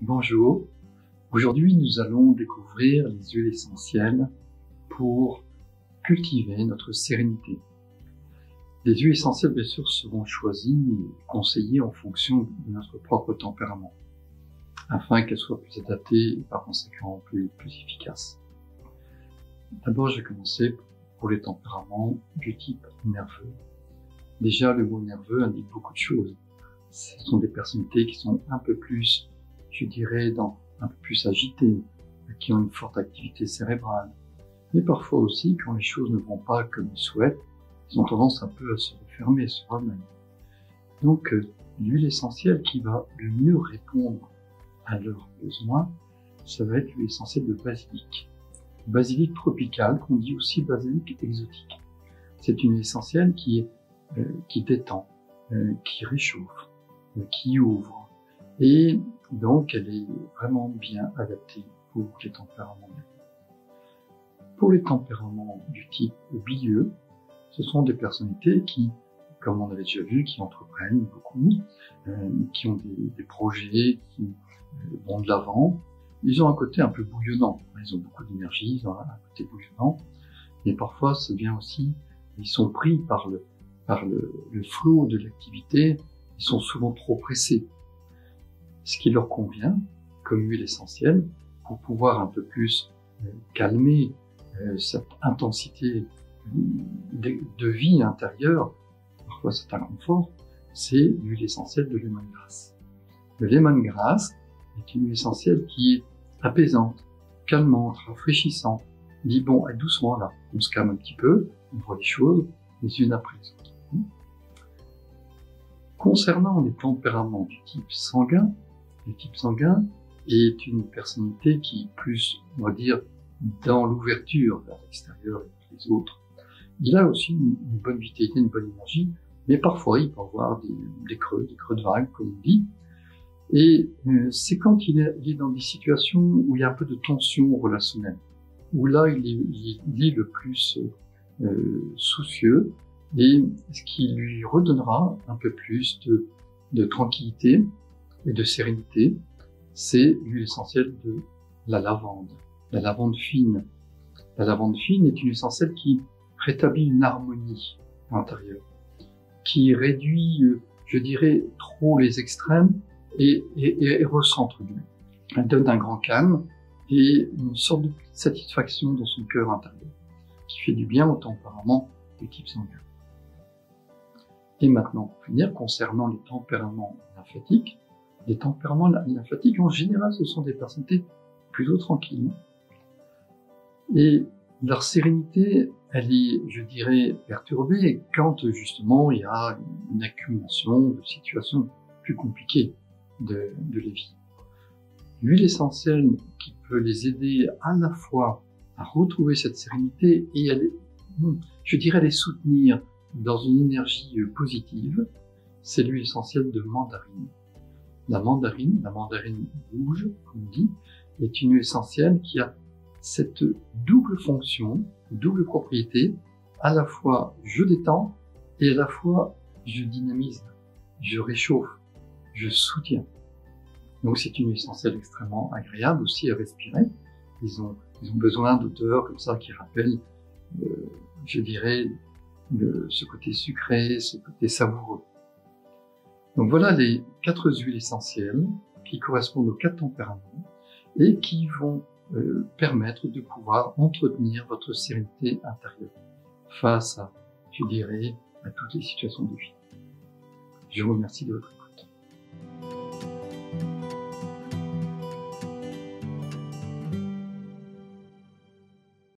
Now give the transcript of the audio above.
Bonjour, aujourd'hui nous allons découvrir les huiles essentielles pour cultiver notre sérénité. Les huiles essentielles bien sûr seront choisies et conseillées en fonction de notre propre tempérament, afin qu'elles soient plus adaptées et par conséquent plus efficaces. D'abord je vais commencer pour les tempéraments du type nerveux. Déjà le mot nerveux indique beaucoup de choses. Ce sont des personnalités qui sont un peu plus, je dirais, un peu plus agitées, qui ont une forte activité cérébrale. Mais parfois aussi, quand les choses ne vont pas comme ils souhaitent, ils ont tendance un peu à se refermer sur eux-mêmes. Donc, l'huile essentielle qui va le mieux répondre à leurs besoins, ça va être l'huile essentielle de basilic. Basilic tropical, qu'on dit aussi basilic exotique. C'est une huile essentielle qui détend, qui réchauffe, qui ouvre. Et donc, elle est vraiment bien adaptée pour les tempéraments. Pour les tempéraments du type bilieux, ce sont des personnalités qui, comme on avait déjà vu, qui entreprennent beaucoup, qui ont des projets, qui vont de l'avant. Ils ont un côté un peu bouillonnant. Ils ont beaucoup d'énergie, ils ont un côté bouillonnant. Mais parfois, ça vient aussi, ils sont pris par le flot de l'activité. Ils sont souvent trop pressés. Ce qui leur convient, comme huile essentielle, pour pouvoir un peu plus calmer cette intensité de vie intérieure, parfois c'est un confort, c'est l'huile essentielle de lemongrass. Le lemongrass est une huile essentielle qui est apaisante, calmante, rafraîchissante. On dit bon, doucement là, on se calme un petit peu, on voit les choses les unes après les autres. Concernant les tempéraments du type sanguin, le type sanguin est une personnalité qui est plus, on va dire, dans l'ouverture vers l'extérieur et vers les autres. Il a aussi une bonne vitalité, une bonne énergie, mais parfois il peut avoir des creux de vague, comme on dit. Et c'est quand il est dans des situations où il y a un peu de tension relationnelle, où là il est le plus soucieux, et ce qui lui redonnera un peu plus de tranquillité et de sérénité, c'est l'huile essentielle de la lavande fine. La lavande fine est une huile essentielle qui rétablit une harmonie intérieure, qui réduit, je dirais, trop les extrêmes et recentre lui. Elle donne un grand calme et une sorte de satisfaction dans son cœur intérieur, qui fait du bien au tempérament du type sanguin. Et maintenant, pour finir, concernant les tempéraments lymphatiques, les tempéraments lymphatiques, en général, ce sont des personnalités plutôt tranquilles. Et leur sérénité, elle est, je dirais, perturbée quand, justement, il y a une accumulation de situations plus compliquées de la vie. L'huile essentielle qui peut les aider à la fois à retrouver cette sérénité et je dirais, les soutenir dans une énergie positive, c'est l'huile essentielle de mandarine. La mandarine rouge, comme on dit, est une huile essentielle qui a cette double fonction, double propriété, à la fois je détends et à la fois je dynamise, je réchauffe, je soutiens. Donc c'est une huile essentielle extrêmement agréable aussi à respirer. Ils ont besoin d'odeurs comme ça qui rappellent, je dirais, ce côté sucré, ce côté savoureux. Donc voilà les 4 huiles essentielles qui correspondent aux 4 tempéraments et qui vont permettre de pouvoir entretenir votre sérénité intérieure face à, je dirais, à toutes les situations de vie. Je vous remercie de votre